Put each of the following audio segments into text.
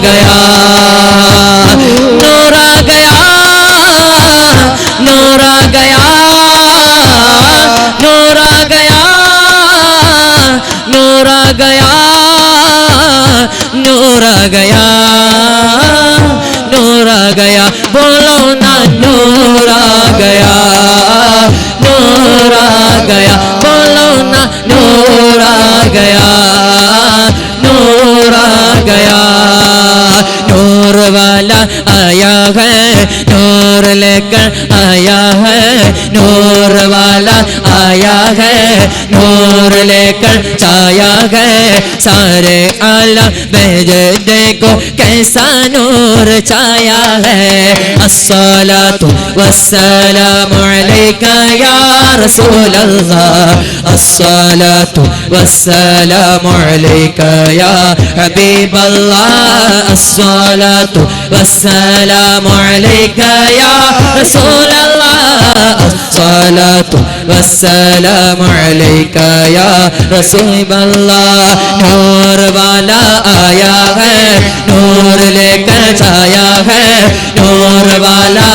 गया, नूर आ गया, नूर आ गया, नूर आ गया, नूर आ गया, नूर आ गया, नूर आ गया, बोलो ना नूर आ गया, नूर आ गया, बोलो ना नूर आ गया, नूर आ गया। नूर वाला आया है, नूर लेकर आया है, नूर वाला आया है, नूर लेकर छाया है सारे आलम में, देखो कैसा नूर छाया है। अस्सलातु वस्सलामु अलैका या रसूल अल्लाह, अस्सलातु वस्सलामु अलैका या हबीब अल्लाह, अस्सलातु वस्सलामु अलैका या रसूल अल्लाह, अस्सलातु वस्सलामु अलैका या रसूल अल्लाह। नूर वाला आया है, नूर लेकर छाया है, नूर वाला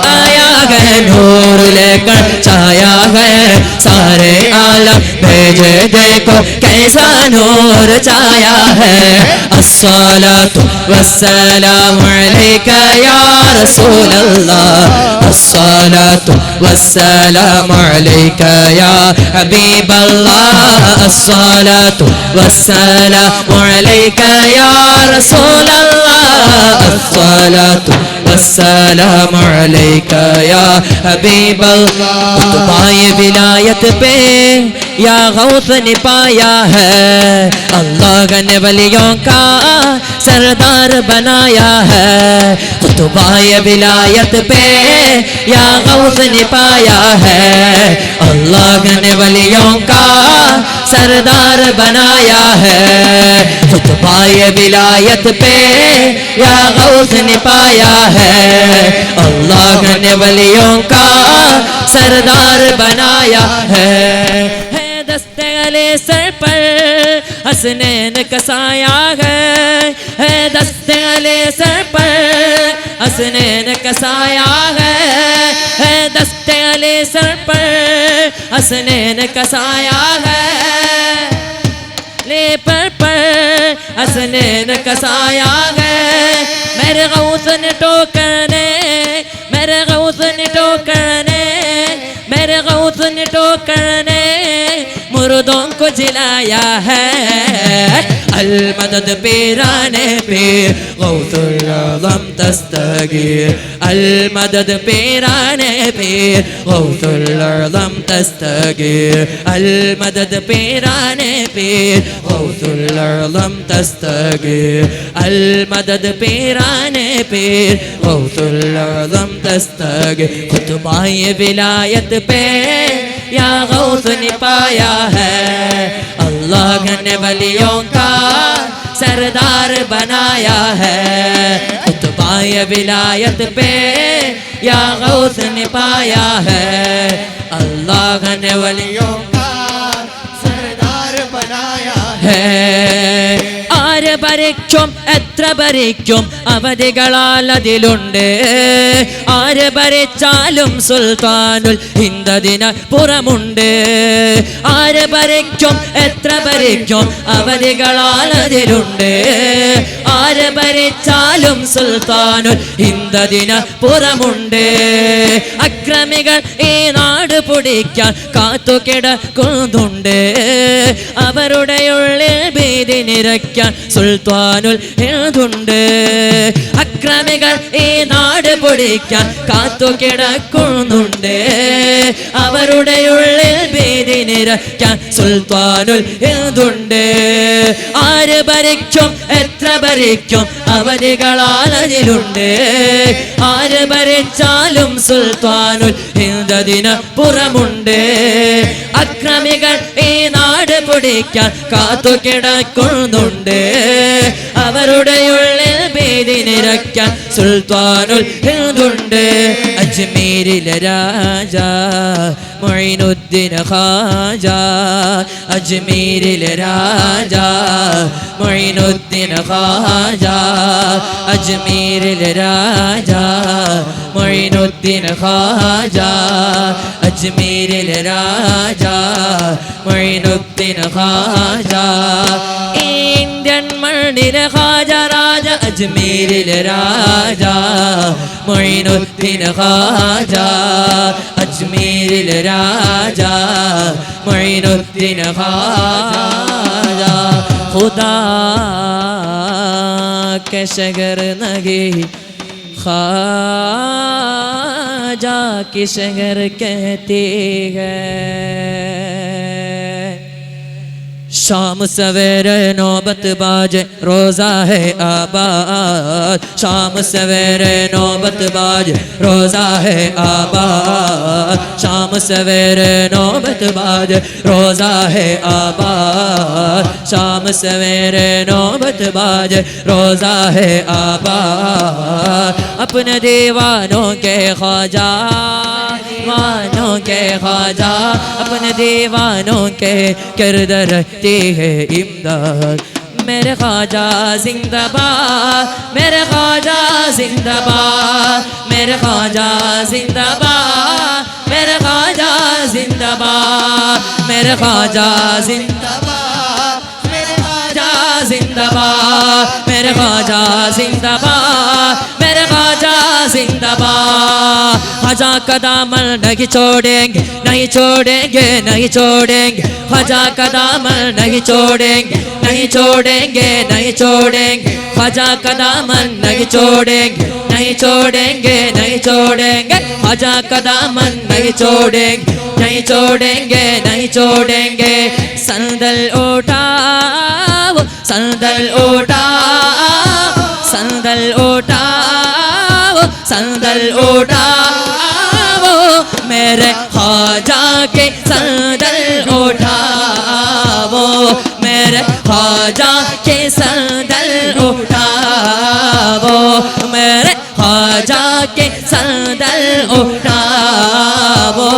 आया है, नूर लेकर छाया है सारे आलम भेजे, देखो कैसा नूर छाया है। अस्सलातु वस्सलामु अलैका या रसूल अल्लाह, अस्सलातु वस्सलामु अलैका या हबीब अल्लाह, अस्सलातु वस्सलामु अलैका या रसूल अल्लाह, अस्सलातु वस्सलामु अलैका या हबीब अल्लाह। तुम्हारी विलायत पे या गौस ने पाया है, अल्लाह ने वलियों का सरदार बनाया है। तुम्हारी विलायत पे या गौस ने पाया है, अल्लाह ने वलियों का सरदार बनाया है। तुम्हारी विलायत पे या गौस ने पाया है, अल्लाह ने वलियों का सरदार बनाया है। दस्ते अले सर पर हसनैन कसाया है, दस्ते अले सर पर हसनैन कसाया है, दस्ते अले सर पर हसनैन कसाया है, ले पर हसनैन कसाया है। मेरे गौस ने टोकरने, मेरे गौस ने टोकरने, मेरे गौस ने टोकरने मुर्दों को जिलाया है। अल मदद पीराने पीर गौसुल आज़म दस्तगीर, अल मदद पीराने पीर गौसुल आज़म दस्तगीर, अल मदद पीराने पीर गौसुल आज़म दस्तगीर, अल मदद पीराने पीर गौसुल आज़म दस्तगीर। खुतबाए विलायत पे या गौस ने पाया है, अल्लाह ने वलियों का सरदार बनाया है। खुतबाए विलायत पे या गौस ने पाया है, अल्लाह ने वलियों का सरदार बनाया है। ആരപരയ്ക്കും എത്ര ഭരിക്കും അവധികളാലതിലുണ്ട്, ആര് ഭരിച്ചാലും സുൽത്താനുൽ ഹിന്ദദിന് പുറമുണ്ട്, ആര് ഭരിക്കും എത്ര ഭരിക്കും അവധികളാലതിലുണ്ട്, ആര് ഭരിച്ചാലും സുൽത്താനുൽ ഹിന്ദദിന് പുറമുണ്ട്. അക്രമികൾ ഈ നാട് പൊടിക്കാൻ കാത്തുകിടക്കുന്നുണ്ട്, അവരുടെ ഉള്ളിൽ ഭീതി നിറയ്ക്കാൻ സുൽത്താനുൽ ഹിന്ദുണ്ട്. അക്രമികൾ ഈ നാട് പൊടിക്കാൻ കാത്തുകിടക്കുന്നുണ്ട്, അവരുടെ ഉള്ളിൽ ഭീതി നിറയ്ക്കാൻ സുൽത്താനുൽ ഹിന്ദുണ്ട്. ആര് ഭരിക്കും എത്ര ഭരിക്കും അവധികളാലതിലുണ്ട്, ആര് ഭരിച്ചാലും സുൽത്താനുൽ ഹിന്ദദിന് പുറമുണ്ട്. അക്രമികൾ ഈ നാട് പൊടിക്കാൻ കാത്തുകിടക്കുന്നുണ്ട്, അവരുടെ ഉള്ളിൽ ഇതിനിരക്കാൻ സുൽത്താനുൽ ഹിന്ദുണ്ട് അജ്മീരിലെ രാജ മൊയ്നുദ്ദീൻ ഖാജ അജ്മീരിലെ രാജ മൊയ്നുദ്ദീൻ ഖാജ അജ്മീരിലെ രാജ മൊയ്നുദ്ദീൻ ഖാജ അജ്മീരിലെ രാജ മൊയ്നുദ്ദീൻ ഖാജ ഇന്ത്യൻ മണ്ണിലെ ഖാജ രാജ അജ്മീരിലെ രാജ മൊയ്നുദ്ദീൻ ഖാജ അജ്മീരിലെ രാജ മൊയ്നുദ്ദീൻ ഖാജ खुदा के शगर नगे ख्वाजा की शगर कहती है शाम सवेरे नौबत बाजे रोज़ा है आबाद शाम सवेरे नौबत बाजे रोज़ा है आबाद शाम सवेरे नौबत बाजे रोज़ा है आबाद शाम सवेरे नौबत बाजे रोज़ा है आबाद अपने दीवानों के ख्वाजा दीवानों के ख्वाजा अपने दीवानों के किरदार है इमदाद मेरे ख्वाजा जिंदाबाद मेरे ख्वाजा जिंदाबाद मेरे ख्वाजा जिंदाबाद मेरे ख्वाजा जिंदाबाद मेरे ख्वाजा जिंदाबाद मेरे ख्वाजा जिंदाबाद मेरे ख्वाजा जिंदाबाद मेरे ख्वाजा जिंदाबाद ख्वाजा का दामन नहीं छोड़ेंगे नहीं छोड़ेंगे नहीं छोड़ेंगे ख्वाजा का दामन नहीं छोड़ेंगे नहीं छोड़ेंगे नहीं छोड़ेंगे ख्वाजा का दामन नहीं छोड़ेंगे नहीं छोड़ेंगे नहीं छोड़ेंगे ख्वाजा का दामन नहीं छोड़ेंगे नहीं छोड़ेंगे नहीं छोड़ेंगे संदल उठाओ संदल उठाओ संदल उठाओ संदल उठाओ मेरे ख्वाजा के संदल उठाओ मेरे ख्वाजा के संदल उठाओ मेरे ख्वाजा के संदल उठाओ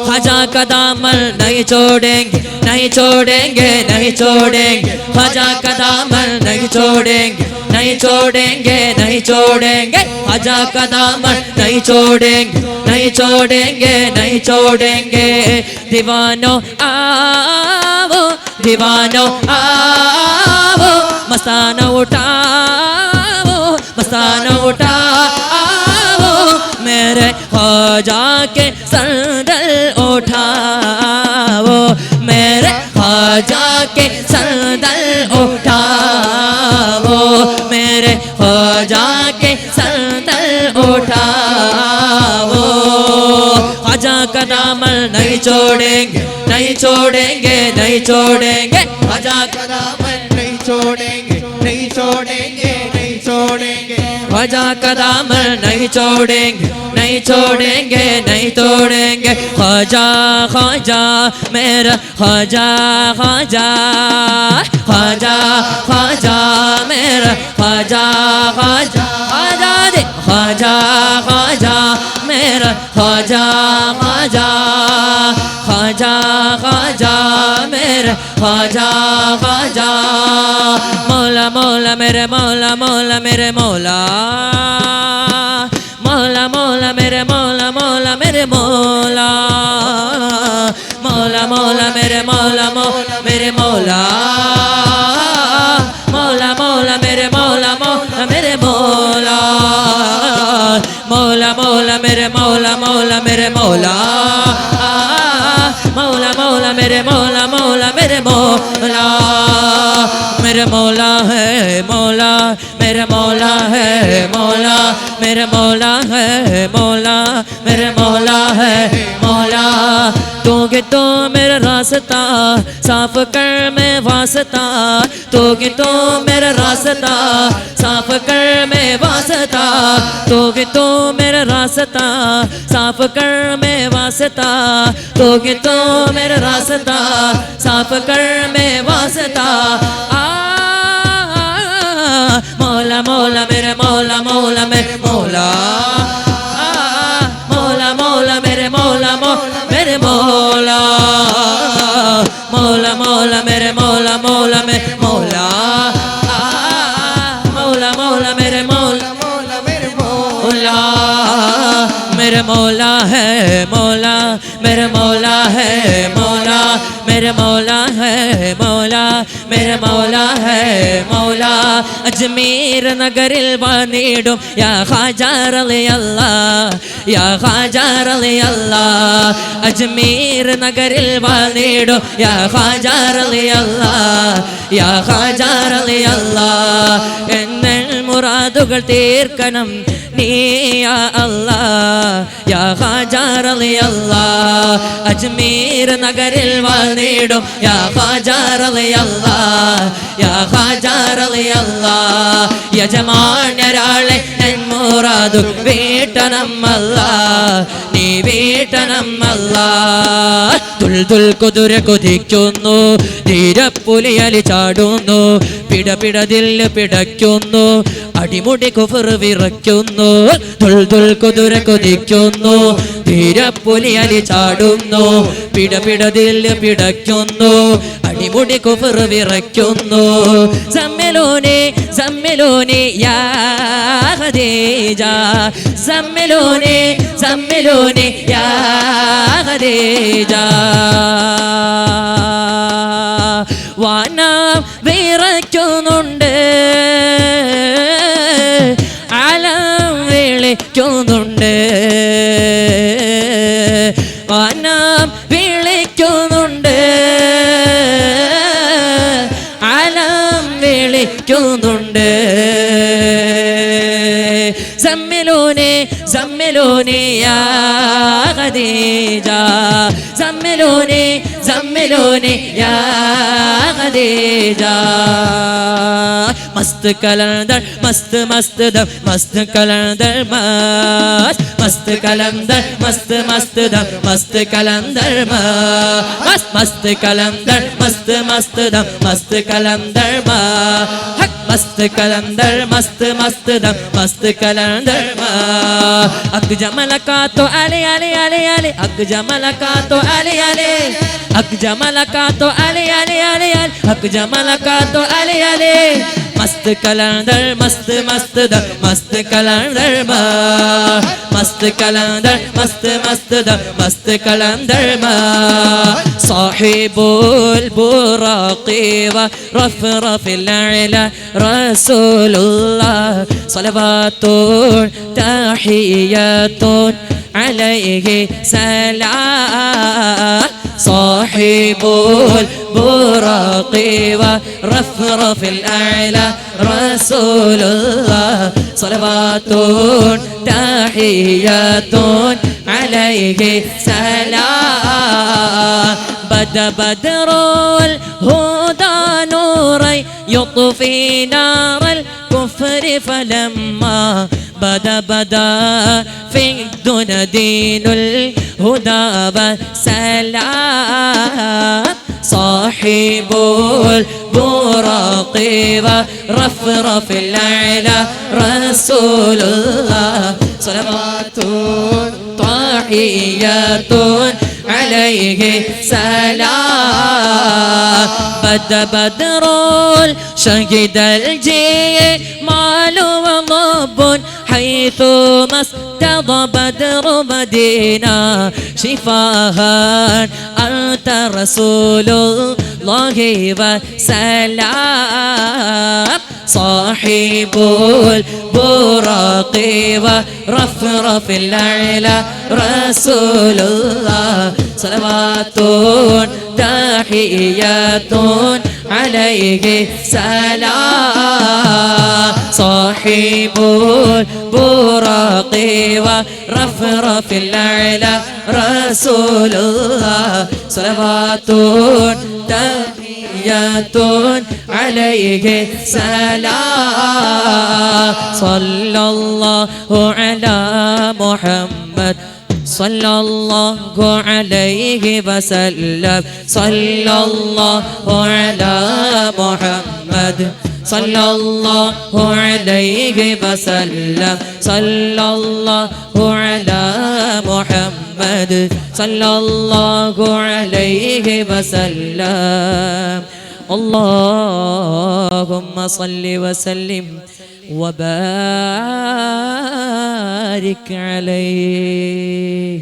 ख्वाजा का दामन नहीं छोड़ेंगे नहीं छोड़ेंगे नहीं छोड़ेंगे ख्वाजा का दामन नहीं छोड़ेंगे नहीं छोड़ेंगे नहीं छोड़ेंगे ख्वाजा का दामन नहीं छोड़ेंगे नहीं छोड़ेंगे नहीं छोड़ेंगे दीवानो आओ दीवानो आओ मस्ताना उठाओ मस्ताना उठाओ मेरे ख्वाजा के संदल उठाओ मेरे ख्वाजा के संदल उठाओ मेरे ख्वाजा के संदल उठाओ ख्वाजा का दामन नहीं छोड़ेंगे नहीं छोड़ेंगे नहीं छोड़ेंगे ख्वाजा का दामन नहीं छोड़ेंगे नहीं छोड़ेंगे नहीं छोड़ेंगे ख्वाजा का दामन नहीं छोड़ेंगे नहीं छोड़ेंगे नहीं छोड़ेंगे ख्वाजा ख्वाजा मेरा ख्वाजा ख्वाजा ख्वाजा ख्वाजा मेरा ख्वाजा ख्वाजा ख्वाजा दे ख्वाजा ख्वाजा मेरा ख्वाजा ख्वाजा ख्वाजा ख्वाजा मेरा ख्वाजा ख्वाजा मौला मौला मेरे मौला मौला मेरे मौला मौला मौला मेरे मौला मौला मेरे मौला मौला मौला मेरे मौला मौला मेरे मौला मौला मौला मेरे मौला मौला मेरे मौला मौला मौला मेरे मौला मौला मेरे मौला मौला मौला मेरे मौला मौला मेरे मौला मेरे मौला है मौला मेरे मौला है मौला मेरे मौला है मौला मेरे मौला है मौला तू कि तो मेरा रास्ता साफ कर मैं वास्ता तू कि तो मेरा रास्ता साफ कर मैं वास्ता तू कि तो मेरा रास्ता साफ कर मैं वास्ता तू कि तो मेरा रास्ता साफ कर मैं वास्ता मौला मेरे मौला है मौला मेरे मौला है मौला मेरे मौला है मौला मेरे मौला है मौला अजमेर नगरिल वानिडुम या ख्वाजा റളിയല്ലാഹ് യാ ഖാജ റളിയല്ലാഹ് അജ്മീർ നഗരിൽ വാണിടും യാ ഖാജ റളിയല്ലാഹ് യാ ഖാജ റളിയല്ലാഹ് എന്നൽ മുറാദുകൾ തീർക്കണം നീ യാ അല്ലാഹ് യാ ഖാജ റളിയല്ലാഹ് അജ്മീർ നഗരിൽ വാണിടും യാ ഖാജ റളിയല്ലാഹ് യാ ഖാജ റളിയല്ലാഹ് യജമാനരാളെ എൻ മുറാദു വീട്ടണം അല്ലാഹ് നീ വീട്ടണം അല്ലാഹ് തുൽ കുതിര കുതിക്കുന്നു ധീരപ്പുലിയലി ചാടുന്നു പിടപിടതിൽ പിടയ്ക്കുന്നു അടിമുടി കുഫർ വിറയ്ക്കുന്നു തുൽ കുതിര കുതിക്കുന്നു ധീരപ്പുലിയലി ചാടുന്നു പിടപിടതിൽ പിടയ്ക്കുന്നു അടിമുടി കുഫർ വിറയ്ക്കുന്നു സമ്മലോനെ സമ്മലോനെ യാ ഖദീജ സമ്മലോനെ സമ്മലോനെ യാ ഖദീജ വാനം വിറയ്ക്കുന്നുണ്ട് അലം വിളിക്കുന്നുണ്ട് വാനം വിളിക്കുന്നുണ്ട് അലം വിളിക്കുന്നുണ്ട് സമ്മലോനെ സമ്മലോനെ യാ ഖദീജ സമ്മലോനെ സമ്മലോനെ യാ ഖദീജ മസ്ത് കലന്തർ മസ്ത് മസ്ത് ദം മസ്ത് കലന്തർ മസ്ത് കലന്തർ മസ്ത് മസ്ത് ദം മസ്ത് കലന്തർ മസ്ത് കലന്തർ മസ്ത് മസ്ത് ദം മസ്ത് കലന്തർ मस्त कलंदर मस्त मस्त दम मस्त कलंदर अक जमल का तो अले अले अले अले अक जमल का तो अले अले अक जमल का तो अले अले अले अले अक जमल का तो अले अले मस्त कलंदर मस्त मस्त दम मस्त कलंदर मस्त कलंदर मस्त मस्त दम मस्त कलंदर साहिबुल बुराक़ी व रफ़रफ़ الأعلى رسول الله صلوات تحيات عليه سلام صاحب البراق ورفرف الأعلى رسول الله صلوات تحيات عليه سلام بدر الهدى نوري يطفي نار الكفر فلما بدا في الدنيا دين الهدى والسلام صاحب البراق ورفرف الأعلى رسول الله صلوات تحيات عليه سلام بدر شهد الجمال وضب حيث ما استضى بدر مدينة شفاها أنت رسول الله وسلام صاحب البراق ورفرف الأعلى رسول الله صلوات تحيات عليه سلام صاحب البراق ورفرف الأعلى رسول الله صلوات تحيات عليه سلام صلى الله على محمد صلى الله عليه وسلم صلى الله على محمد صلى الله عليه وسلم صلى الله على محمد صلى الله عليه وسلم اللهم صل وسلم وبارك وبارك عليه